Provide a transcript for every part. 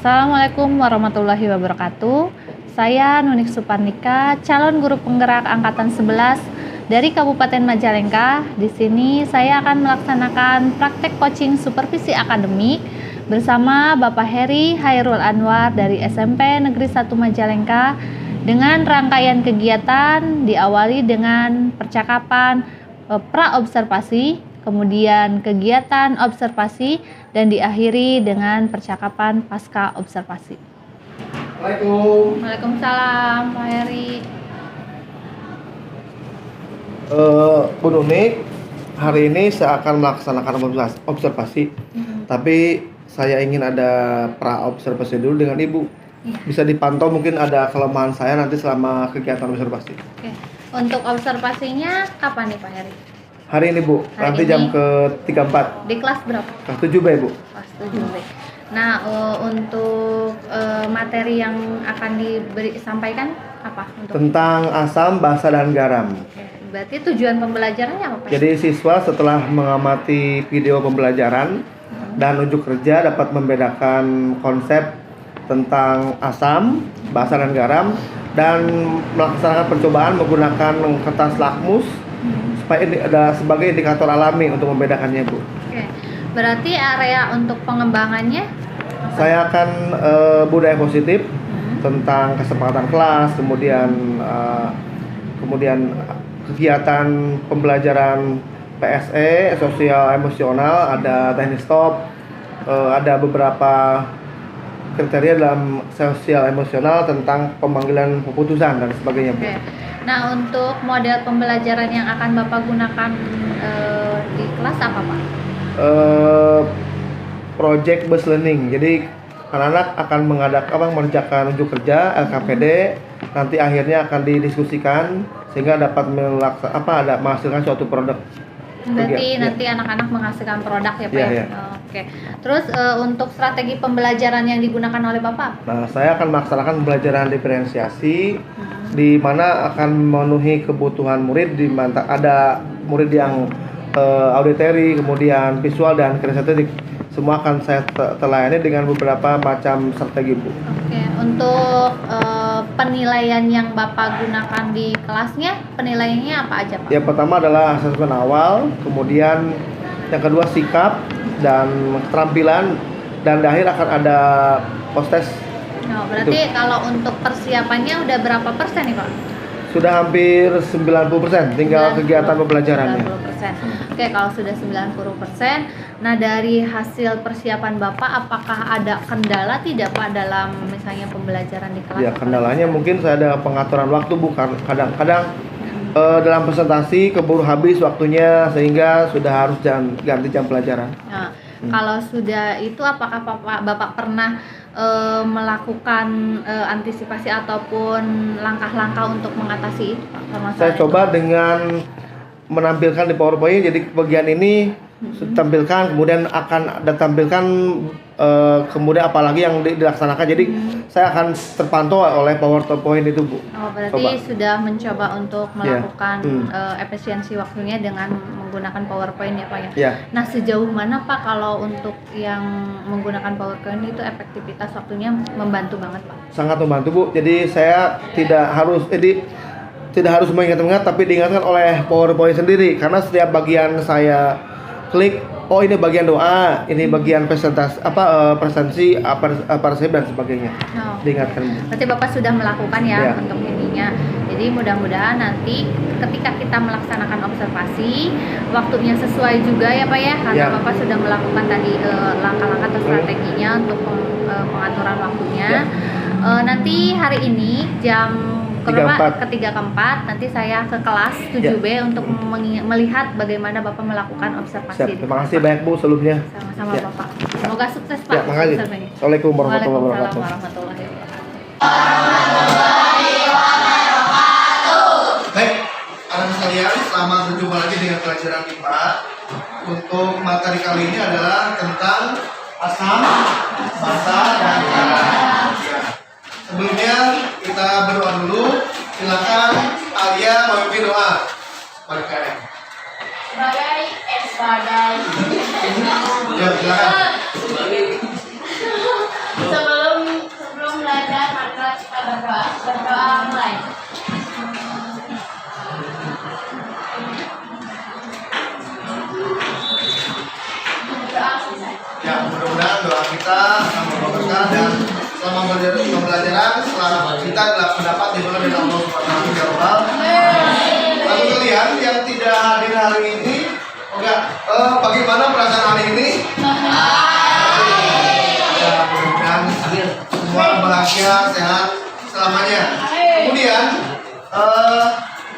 Assalamualaikum warahmatullahi wabarakatuh. Saya Nunik Suparnika, calon guru penggerak angkatan 11 dari Kabupaten Majalengka. Di sini saya akan melaksanakan praktek coaching supervisi akademik bersama Bapak Heri Hairul Anwar dari SMP Negeri 1 Majalengka dengan rangkaian kegiatan diawali dengan percakapan pra-observasi, kemudian kegiatan observasi, dan diakhiri dengan percakapan pasca observasi. Assalamualaikum. Waalaikumsalam, Pak Heri. Bu Nunik, hari ini saya akan melaksanakan observasi, tapi saya ingin ada pra-observasi dulu dengan Ibu. Bisa dipantau mungkin ada kelemahan saya nanti selama kegiatan observasi. Oke. Untuk observasinya kapan nih Pak Heri? Hari ini Bu, Hari nanti ini. jam ke-3.4. Di kelas berapa? Kelas 7B Bu. Kelas 7B. Nah, untuk materi yang akan disampaikan apa? Tentang asam, basa, dan garam. Oke. Berarti tujuan pembelajarannya apa Pak? Jadi siswa setelah mengamati video pembelajaran dan ujuk kerja dapat membedakan konsep tentang asam, basa, dan garam, dan melaksanakan percobaan menggunakan kertas lakmus supaya ini ada sebagai indikator alami untuk membedakannya Bu. Oke. Berarti area untuk pengembangannya apa? Saya akan budaya positif tentang kesepakatan kelas, kemudian kegiatan pembelajaran PSE, sosial emosional, ada teknik stop, ada beberapa kriteria dalam sosial emosional tentang pemanggilan keputusan dan sebagainya Bu. Oke. Nah, untuk model pembelajaran yang akan Bapak gunakan di kelas apa Pak? Project based learning. Jadi anak-anak akan mengerjakan ujuk kerja LKPD, nanti akhirnya akan didiskusikan sehingga dapat menghasilkan suatu produk. Berarti Ya. nanti anak-anak menghasilkan produk ya Pak Ya, ya? ya. Oke. Terus untuk strategi pembelajaran yang digunakan oleh Bapak? Nah, saya akan melaksanakan pembelajaran diferensiasi di mana akan memenuhi kebutuhan murid, di mana ada murid yang auditory, kemudian visual, dan kinestetik. Semua akan saya telayani dengan beberapa macam strategi Bu. Oke. Untuk penilaian yang Bapak gunakan di kelasnya, penilaiannya apa aja Pak? Yang pertama adalah asesmen awal, kemudian yang kedua sikap dan keterampilan, dan di akhir akan ada post test. Nah, berarti kalau untuk persiapannya udah berapa persen nih Pak? Sudah hampir 90%, tinggal kegiatan pembelajarannya. 90%. Oke, kalau sudah 90%, nah dari hasil persiapan Bapak, apakah ada kendala tidak Pak dalam misalnya pembelajaran di kelas? Ya, kendalanya mungkin saya ada pengaturan waktu Bu, kadang-kadang dalam presentasi keburu habis waktunya sehingga sudah harus ganti jam pelajaran. Nah, kalau sudah itu apakah Bapak pernah melakukan antisipasi ataupun langkah-langkah untuk mengatasi itu Pak? Saya coba dengan menampilkan di PowerPoint, jadi bagian ini tampilkan, kemudian akan tampilkan kemudian apalagi yang dilaksanakan. Jadi saya akan terpantau oleh PowerPoint itu Bu. Oh, berarti sudah mencoba untuk melakukan efisiensi waktunya dengan menggunakan PowerPoint ya Pak ya? Ya. Nah, sejauh mana Pak kalau untuk yang menggunakan PowerPoint itu efektivitas waktunya membantu banget Pak? Sangat membantu Bu. Jadi saya tidak harus mengingat-ingat, tapi diingatkan oleh PowerPoint sendiri, karena setiap bagian saya klik, oh ini bagian doa, ini bagian presentasi aparsip dan sebagainya. Oh, Diingatkan. berarti Bapak sudah melakukan ya Ya. untuk ininya. Jadi mudah-mudahan nanti ketika kita melaksanakan observasi waktunya sesuai juga ya Pak ya, karena Ya. Bapak sudah melakukan tadi langkah-langkah atau strateginya untuk pengaturan waktunya. Ya. Nanti hari ini jam ketiga keempat nanti saya ke kelas 7B untuk melihat bagaimana Bapak melakukan observasi. Siap. Terima kasih banyak Bu sebelumnya. Sama-sama Ya. Bapak. Semoga sukses Pak. Ya, makasih. observasinya. Assalamualaikum warahmatullahi Waalaikumsalam wabarakatuh. warahmatullahi wabarakatuh. Baik, anak sekalian, selamat berjumpa lagi dengan pelajaran IPA. Untuk materi kali ini adalah tentang asam, basa, dan garam. Sebelumnya kita berdoa dulu. Silakan Alia memimpin doa. Mari kalian. Badai. Ya, silakan. Sebelum kita berdoa mulai. Ya, mudah-mudahan doa kita sama berkah dan selama pembelajaran selama kita mendapat diberkati dari Allah Subhanahu wa taala. Lalu kalian yang tidak hadir hari ini, bagaimana perasaan hari ini? Ya, mudah-mudahan semua bahagia, sehat selamanya. Kemudian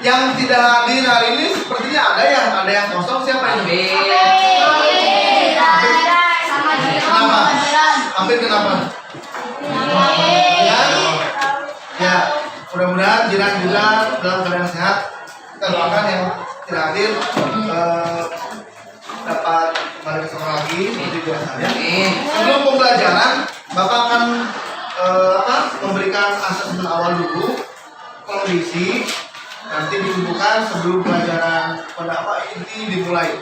yang tidak hadir hari ini sepertinya ada yang kosong. Siapa ini? Kenapa? Hampir kenapa? Ya, mudah-mudahan jiran juga dalam keadaan sehat. Kita doakan yang tidak hadir dapat kembali ke sekolah lagi seperti biasanya. Sebelum pembelajaran, Bapak akan memberikan asesmen awal dulu, kondisi, nanti ditunjukkan sebelum pelajaran pendapat inti dimulai.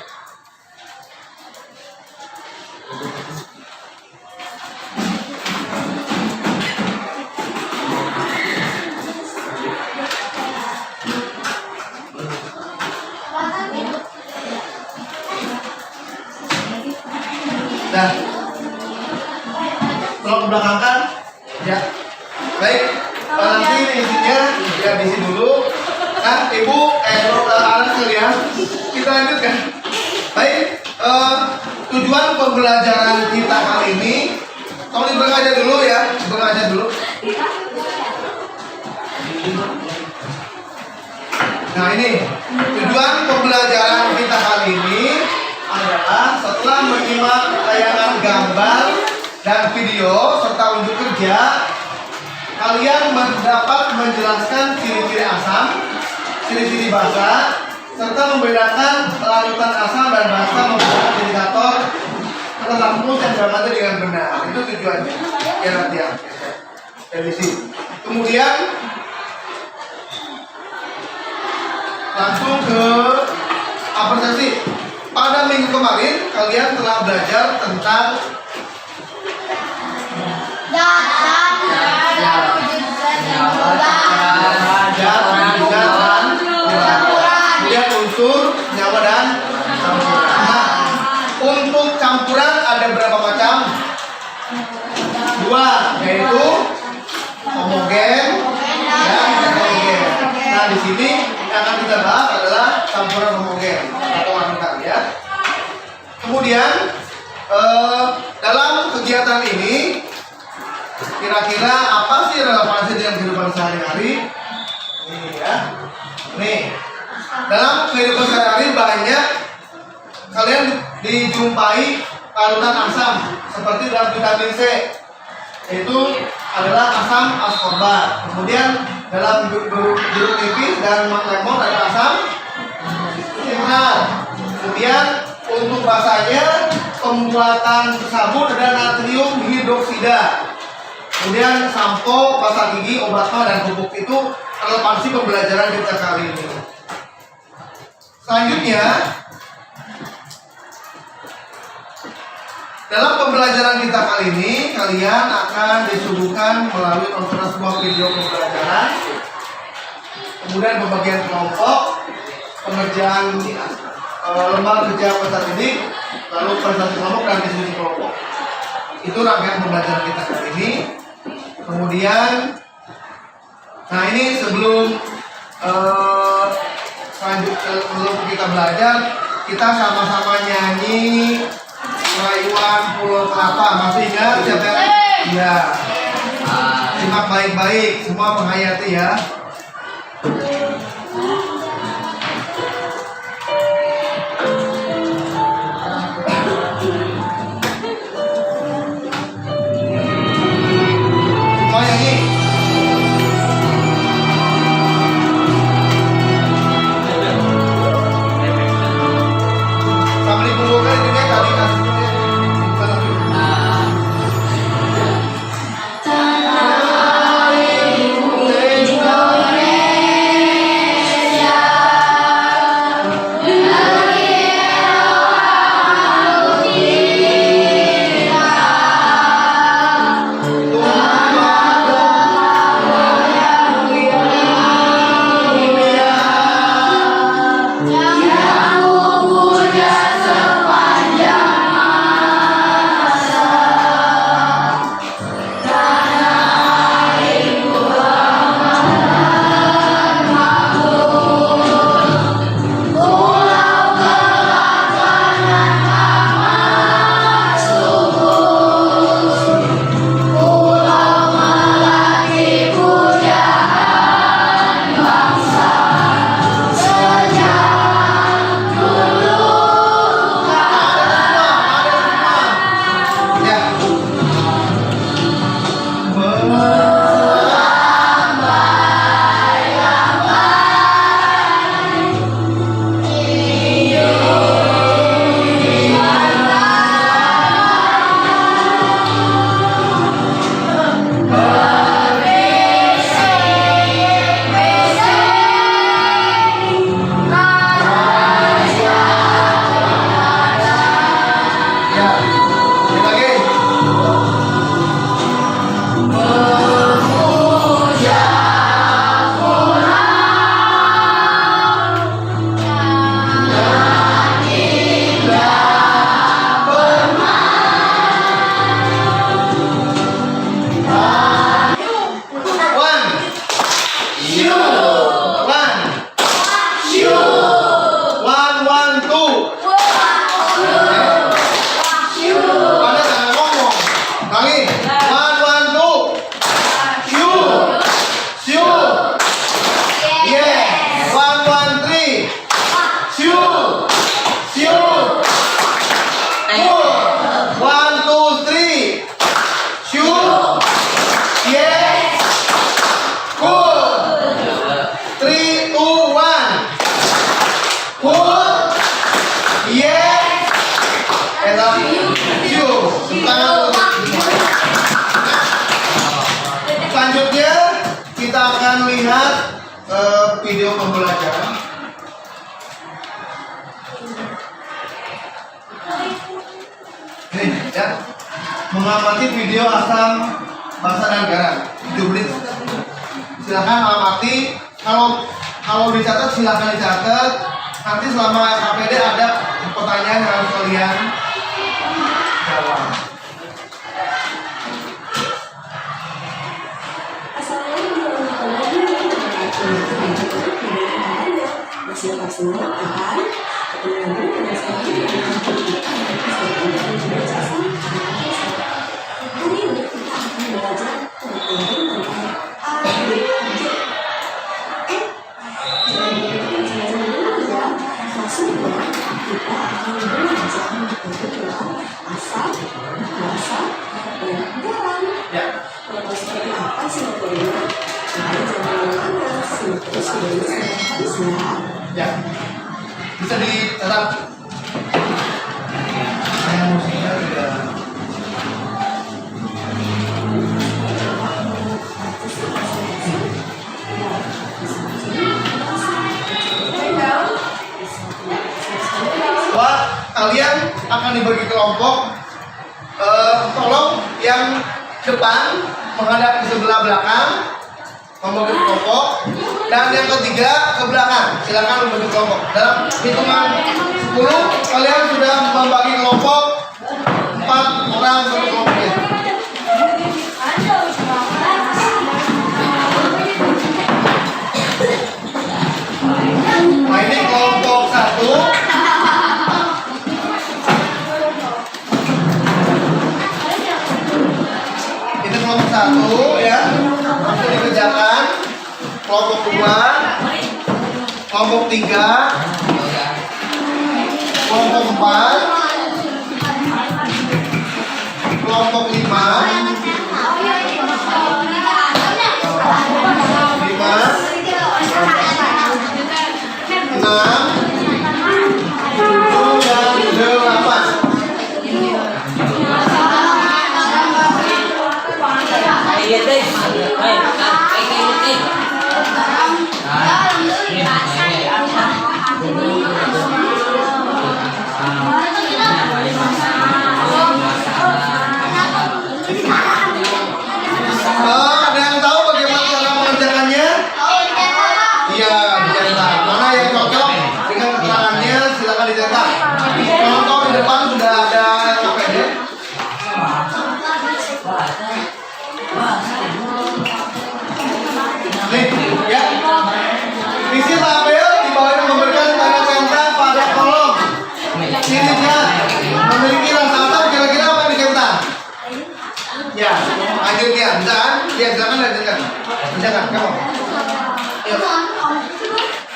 Nah, tolong belakangkan, ya. Baik, nanti isinya ya diisi dulu. Nah, Ibu, anak sekalian, kita lanjutkan. Baik, tujuan pembelajaran kita kali ini, tolong dibuka aja dulu ya, dibuka aja dulu. Nah ini, tujuan pembelajaran kita kali ini adalah setelah menyimak tayangan gambar dan video serta unjuk kerja, kalian dapat menjelaskan ciri-ciri asam, ciri-ciri basa, serta membedakan larutan asam dan basa menggunakan indikator terlampus yang diamati dengan benar. Itu tujuannya. Ya nanti ya. Dari sini. Kemudian langsung ke apresiasi. Pada minggu kemarin kalian telah belajar tentang kemudian unsur nyawa dan campuran. Nah, untuk campuran ada berapa macam? Dua, yaitu homogen dan heterogen. Nah, di sini yang akan kita bahas adalah campuran homogen atau anukan ya. Kemudian dalam kegiatan ini kira-kira apa sih relevansi dengan kehidupan sehari-hari? Ini ya. Nih, dalam kehidupan sehari-hari banyak kalian dijumpai larutan asam seperti dalam vitamin C, itu adalah asam ascorbat. Kemudian dalam jeruk nipis dan lemon ada asam citral. Kemudian untuk basanya pembuatan sabun ada natrium hidroksida. Kemudian sampo, pasta gigi, obat mah dan pupuk itu relevansi pembelajaran kita kali ini. Selanjutnya, dalam pembelajaran kita kali ini, kalian akan disuguhkan melalui tontonan sebuah video pembelajaran, kemudian pembagian kelompok, pengerjaan lembar kerja peserta didik, lalu presentasi kelompok dan diskusi kelompok. Itu rangkaian pembelajaran kita kali ini. Kemudian, nah ini sebelum sebelum kita belajar, kita sama-sama nyanyi Rayuan Pulau Kelapa. Masih ingat siapa? Iya. Simak baik-baik, semua menghayati ya. Semua nyanyi. Sambil dikumpulkan juga kali kasusnya. Tanah airku hijau akan lihat video pembelajaran. Nih ya, mengamati video asam basa dan garam 7 menit. Silakan amati. Kalau dicatat silakan dicatat. Nanti selama KPD ada pertanyaan yang harus kalian jawab. Ya, bisa dicatat. Saya musiknya juga. Wah, kalian akan dibagi kelompok. Tolong yang depan menghadap ke sebelah belakang, membagi kelompok. Dan yang ketiga ke belakang, silakan membagi kelompok. Dalam hitungan 10, kalian sudah membagi kelompok 4 orang satu kelompoknya. Nah ini kelompok 1. Ini kelompok 1 ya, langsung dikerjakan. Kelompok 2, kelompok 3, kelompok 4, kelompok 5, 6, 7, dan 8. Ada yang tahu bagaimana cara mengerjakannya? Iya, dicetak. Mana yang cocok dengan keterangannya silakan dicetak. Contoh di depan sudah ada KPD. Nih, ya. Isi tabel di bawah ini memberikan tanda centang pada kolom. Sirinya memiliki rasa asam kira-kira apa yang dicentang? Ya, lanjutnya, bisa kan? Ya, silakan lanjutkan. Bisa kan? Kamu. Ya.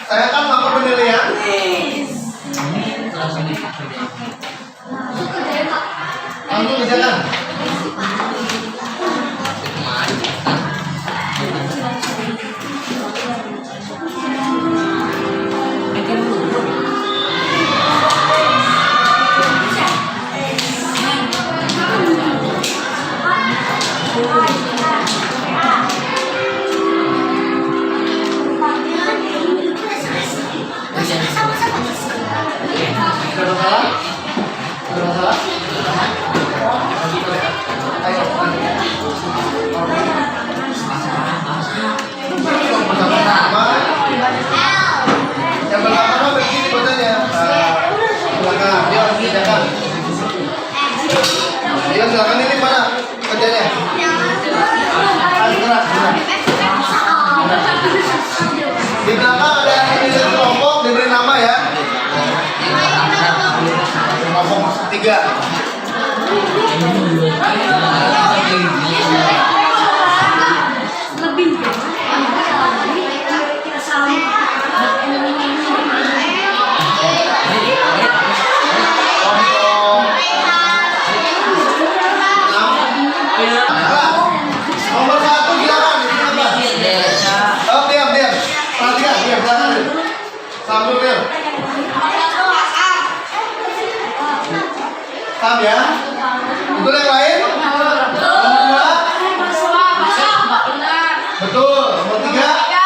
Saya akan melakukan penilaian. Langsung kerjakan. Yang pertama begini bacanya. Silakan, dia harus kerjakan. Dia silakan ini mana kerjanya? Gerak. Di belakang ada tulisan kelompok diberi nama ya. Kelompok 3. Nomor 1 silakan. Oh, diam. Perhatikan, diam, silakan. Sambil diam. Paham ya? Betul yang lain? Nomor 2? Betul. Nomor 3?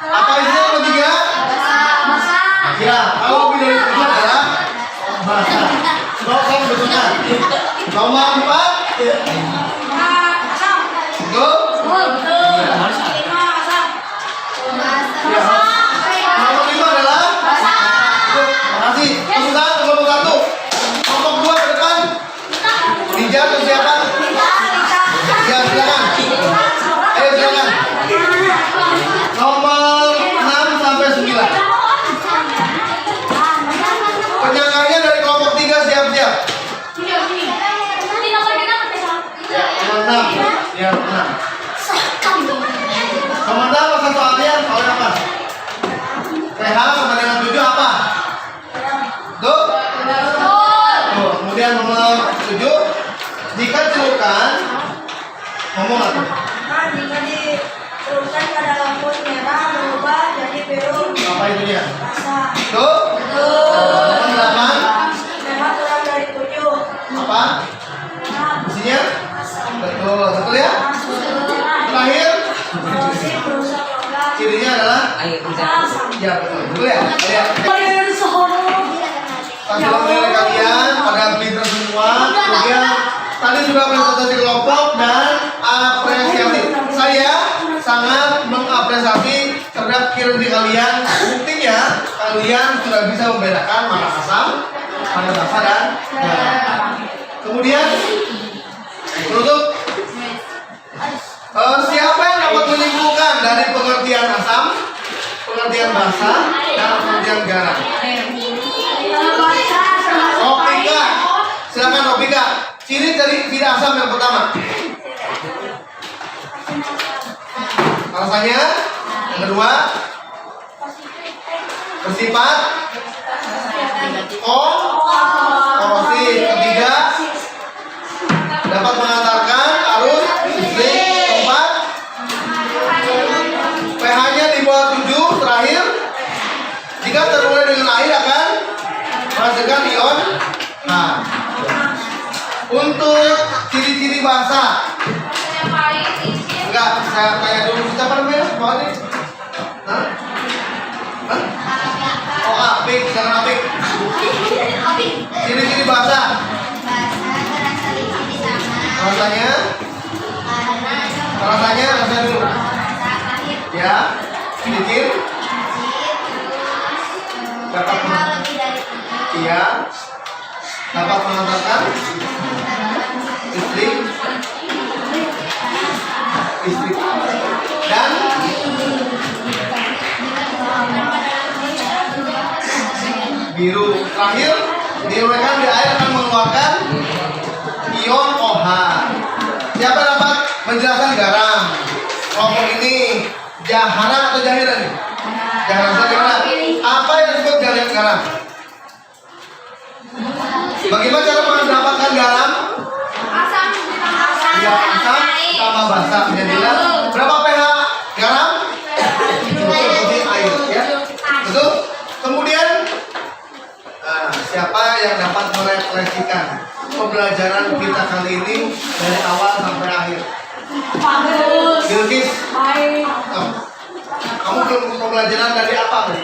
Apa isinya nomor 3? Ya, kalau lebih dari 3 adalah bahasa. Nomor betulkan. Nomor 4. Betul? Ya. Nomor 5 adalah makasih. Pesutan nomor 1. Nomor 2 ke depan. Rija atau siapa? Ya, silakan. Ayo silakan. Nomor 6 sampai 9. Penyangkalnya dari kelompok 3 siap-siap. Ya, nomor 6. Ya, 6. Nomor 6 apa soalnya? Soalnya apa? PH sama dengan 7 apa? Tuh? Tuh, kemudian nomor 7. Jika celukan ngomong apa? Jika diteruskan pada lampu merah berubah jadi biru. Apa itunya? Basah. Tuh? Nomor 8. Merah kurang dari 7. Apa? Isinya? Betul, betul ya? Terakhir, Rosi berusaha logam. cirinya adalah ya betul, betul ya? Ya. Sudah menilai kalian pada pinter semua. Kemudian tadi sudah presentasi kelompok dan apresiasi. Saya sangat mengapresiasi terhadap kinerja kalian. Buktinya kalian sudah bisa membedakan mana asam, mana basa dan garam. Kemudian penutup. Siapa yang dapat menyimpulkan dari pengertian asam, pengertian basa, dan pengertian garam? Opika, silakan Opika. Ciri dari tidak asam yang pertama. Rasanya. Yang kedua, bersifat korosif. Ketiga, dapat mengantarkan arus listrik. Keempat, pH-nya di bawah 7. Terakhir, jika terbuai dengan air akan menghasilkan ion. Nah, untuk ciri-ciri basa, enggak, saya tanya dulu siapa namanya? Mau ini? Hah? Hah? Oh, Apik, jangan Apik. Ciri-ciri basa. Rasanya? Rasanya dulu. Ya, sedikit. Dapat iya. Dapat mengantarkan listrik dan biru. Terakhir, diuraikan di air akan mengeluarkan ion OH. Siapa dapat menjelaskan garam? Kelompok ini jaharan atau jahiran? Jaharan bagaimana? Apa yang disebut garam? Bagaimana cara mendapatkan garam? Ya, asam sama basa. Jadilah berapa pH garam? Seperti air, ya. Betul? Kemudian siapa yang dapat merefleksikan pembelajaran kita kali ini dari awal sampai akhir? Bilkis, kamu belum pembelajaran dari apa tadi?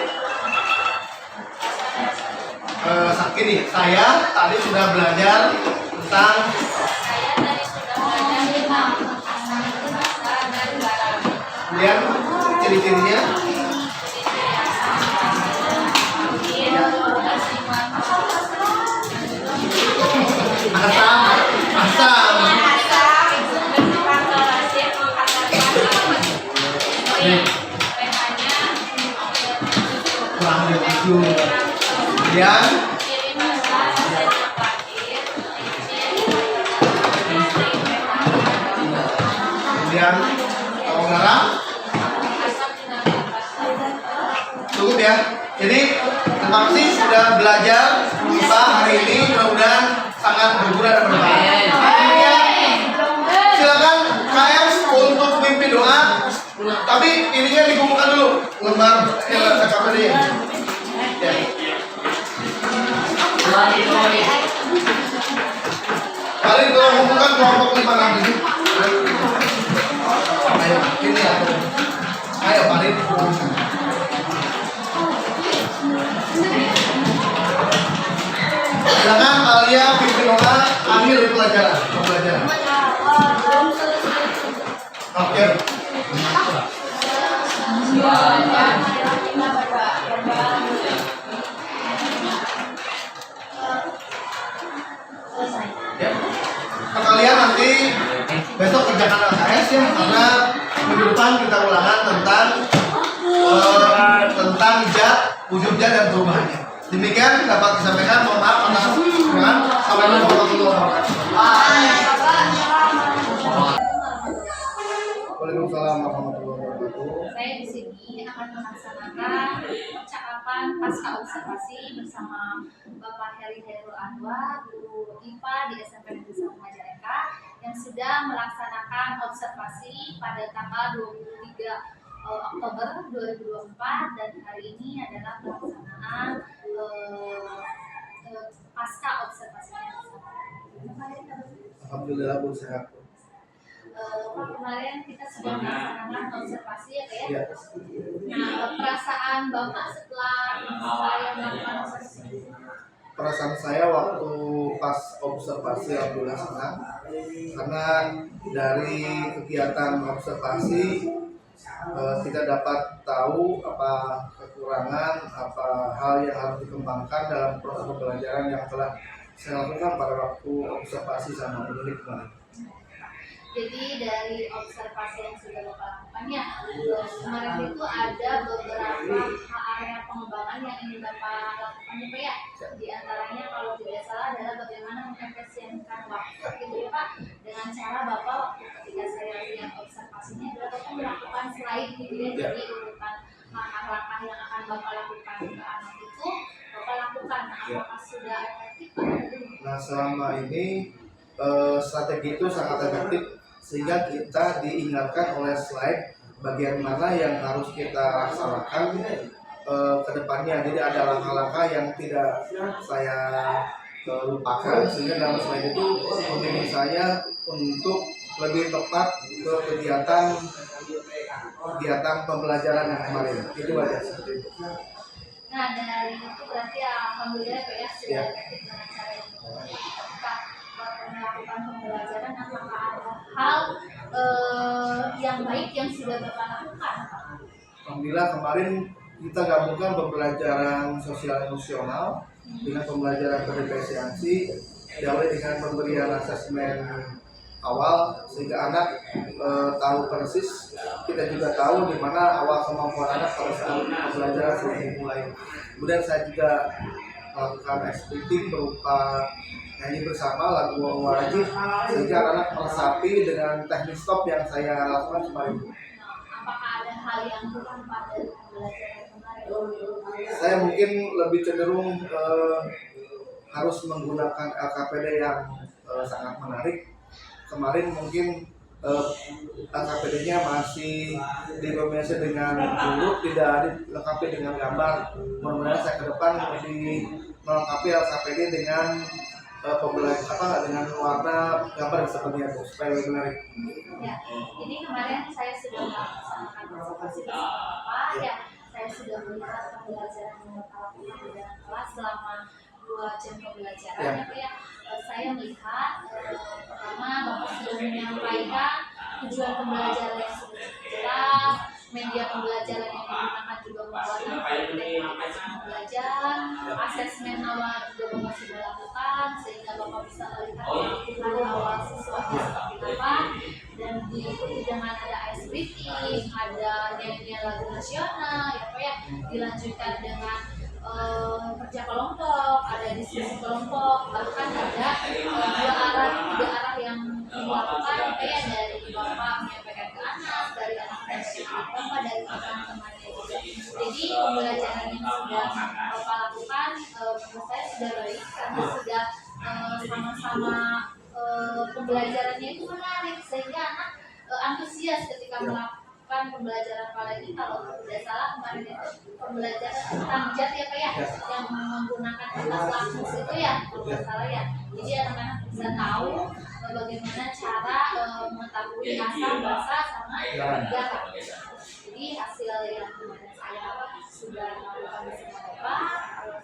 Ini saya tadi sudah belajar tentang kemudian ciri-cirinya. Asam. Kurang dari 7. Kemudian kalau garam cukup ya. Jadi terima kasih sudah belajar IPA hari ini, mudah-mudahan sangat berguna dan bermanfaat. Silakan KM untuk mimpi doa, tapi ininya dikumpulkan dulu lembar KKPD ya. Kalian kalau kumpulkan kelompok 5 nanti. Ayo, ini ya. Ayo Farid. Silakan Alia pimpin doa akhir pembelajaran. belum selesai. Oke. Ya. Kalian nanti besok kerjakan LKS ya, karena minggu depan kita ulangan tentang zat, wujud zat dan perubahannya. Demikian dapat disampaikan. Mohon maaf atas kekurangan. Sampai jumpa warahmatullahi wabarakatuh. Waalaikumsalam warahmatullahi wabarakatuh. Saya di sini akan melaksanakan percakapan pasca observasi bersama Bapak Heri Hairul Anwar, guru IPA di SMP Negeri 1 Majalengka, yang sudah melaksanakan observasi pada tanggal 23 Oktober 2024, dan hari ini adalah pelaksanaan pasca observasinya. Alhamdulillah Bu sehat. Pak, kemarin kita sudah melaksanakan observasi ya Pak ya? Ya. Nah, perasaan Bapak setelah saya melakukan observasi? Perasaan saya waktu pas observasi alhamdulillah senang, karena dari kegiatan observasi kita dapat tahu apa kekurangan, apa hal yang harus dikembangkan dalam proses pembelajaran yang telah saya lakukan pada waktu observasi sama pendidik kemarin. Jadi dari observasi yang sudah Bapak lakukan ya, kemarin itu ada beberapa area pengembangan yang ingin Bapak lakukan ya Pak ya. Di antaranya kalau tidak salah adalah bagaimana mengefisienkan waktu gitu ya Pak, dengan cara Bapak waktu ketika saya lihat observasinya adalah Bapak melakukan slide gitu ya, jadi urutan langkah-langkah yang akan Bapak lakukan ke anak itu Bapak lakukan. Nah, apakah sudah efektif Pak? Nah, selama ini strategi itu sangat efektif, sehingga kita diingatkan oleh slide bagian mana yang harus kita laksanakan ke depannya. Jadi ada langkah-langkah yang tidak saya lupakan, sehingga dalam slide itu membimbing saya untuk lebih tepat ke kegiatan pembelajaran yang kemarin. Itu aja seperti itu. Nah, dari itu berarti alhamdulillah Pak ya sudah efektif dengan cara yang ketika melakukan pembelajaran, apakah ada hal yang baik yang sudah Bapak lakukan? Alhamdulillah kemarin kita gabungkan pembelajaran sosial emosional dengan pembelajaran berdifferensiasi, diawali dengan pemberian asesmen awal sehingga anak tahu persis, kita juga tahu di mana awal kemampuan anak pada saat pembelajaran sudah dimulai. Kemudian saya juga melakukan activity berupa nyanyi bersama lagu wajib, sehingga anak meresapi dengan teknik stop yang saya lakukan kemarin. Apakah ada hal yang kurang pada pembelajaran kemarin? Saya mungkin lebih cenderung harus menggunakan LKPD yang sangat menarik. Kemarin mungkin LKPD-nya masih didominasi dengan huruf, tidak dilengkapi dengan gambar. Mudah-mudahan saya ke depan lebih melengkapi LKPD dengan dengan warna gambar seperti itu supaya lebih menarik. Ya, jadi kemarin saya sudah melaksanakan observasi bersama Bapak ya. Saya sudah melihat pembelajaran yang Bapak lakukan di dalam kelas selama 2 jam pembelajaran ya Pak ya. Saya melihat pertama Bapak sudah menyampaikan tujuan pembelajaran yang sudah jelas, media pembelajaran yang digunakan juga membuat teknik pembelajaran, asesmen awal juga Bapak sudah lakukan sehingga Bapak bisa melihat kebutuhan awal siswanya seperti apa, dan diikuti dengan ada ice breaking, ada nyanyian lagu nasional ya Pak ya, dilanjutkan dengan kerja kelompok, ada diskusi kelompok, bahkan ada 2 arah, 3 arah yang dilakukan ya, dari Bapak menyampaikan ke anak, dari anak menyampaikan ke Bapak, dari teman-temannya juga. Jadi pembelajaran yang sudah Bapak lakukan menurut saya sudah baik, karena sudah sama-sama pembelajarannya itu menarik sehingga anak antusias ketika melakukan pembelajaran. Apalagi kalau tidak salah kemarin itu pembelajaran tentang zat ya Pak ya, yang menggunakan kertas lakmus itu ya kalau tidak salah ya. Jadi anak-anak bisa tahu bagaimana cara mengetahui asal, basa, sama garam. Jadi hasil yang kemarin saya sudah melakukan bersama Bapak. Kalau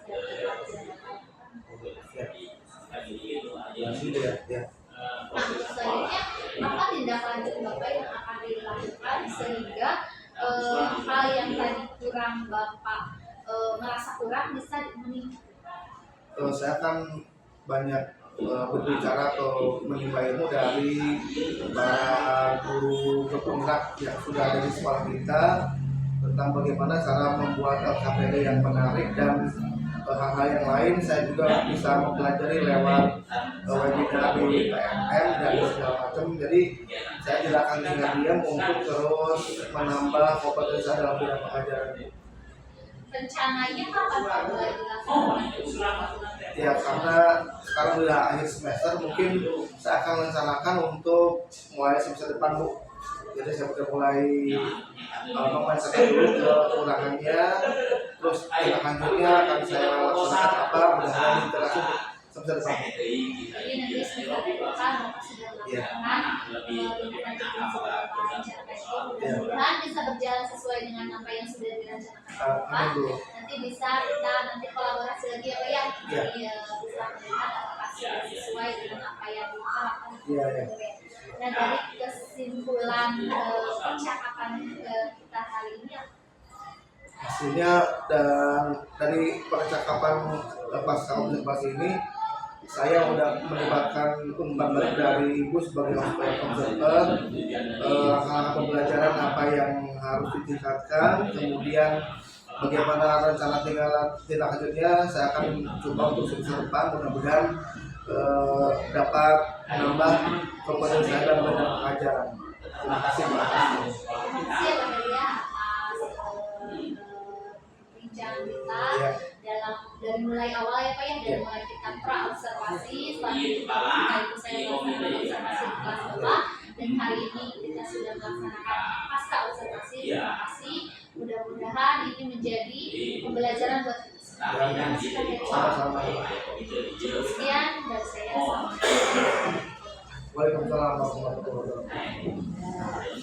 saya Ya. Nah, selanjutnya apa tindak lanjut Bapak yang akan dilakukan sehingga hal yang tadi kurang Bapak merasa kurang bisa meningkat? Saya akan banyak berbicara atau menimba ilmu dari para guru penggerak yang sudah ada di sekolah kita tentang bagaimana cara membuat LKPD yang menarik, dan hal-hal yang lain saya juga bisa mempelajari lewat webinar di PMM dan segala macam. Jadi saya tidak akan tinggal diam untuk terus menambah kompetensi saya dalam bidang pengajaran. Rencananya kapan Pak mulai dilaksanakan? Ya, karena sekarang sudah akhir semester, mungkin saya akan rencanakan untuk mulai semester depan, Bu. Jadi saya sudah mulai membacakan dulu kekurangannya, terus tindak lanjutnya akan saya laksanakan apa, mudah-mudahan diinteraksi semester depan. Jadi nanti semester depan Bapak sudah melakukan tindak lanjut mudah-mudahan bisa berjalan sesuai dengan apa yang sudah direncanakan Bapak. Nanti bisa kita kolaborasi lagi ya Pak ya. Jadi bisa melihat apakah sudah sesuai dengan apa yang diharapkan. Nah, dari kesimpulan percakapan kita hari ini hasilnya, dan dari percakapan pas ini saya sudah mendapatkan umpan balik dari Ibu sebagai observer, langkah pembelajaran apa yang harus ditingkatkan, kemudian bagaimana rencana tindak lanjutnya saya akan coba untuk semester depan, mudah-mudahan dapat menambah kompetensi saya dalam bidang pengajaran. Terima kasih, Pak. terima kasih ya Pak Delia atas perbincangan kita dalam dari mulai awal ya Pak ya, dari mulai kita pra-observasi, selanjutnya itu saya melaksanakan observasi di kelas Bapak, dan hari ini kita sudah melaksanakan pasca observasi. Terima kasih, mudah-mudahan ini menjadi pembelajaran buat kita semua. Sama-sama. Sekian dari saya. Waalaikumsalam warahmatullahi wabarakatuh.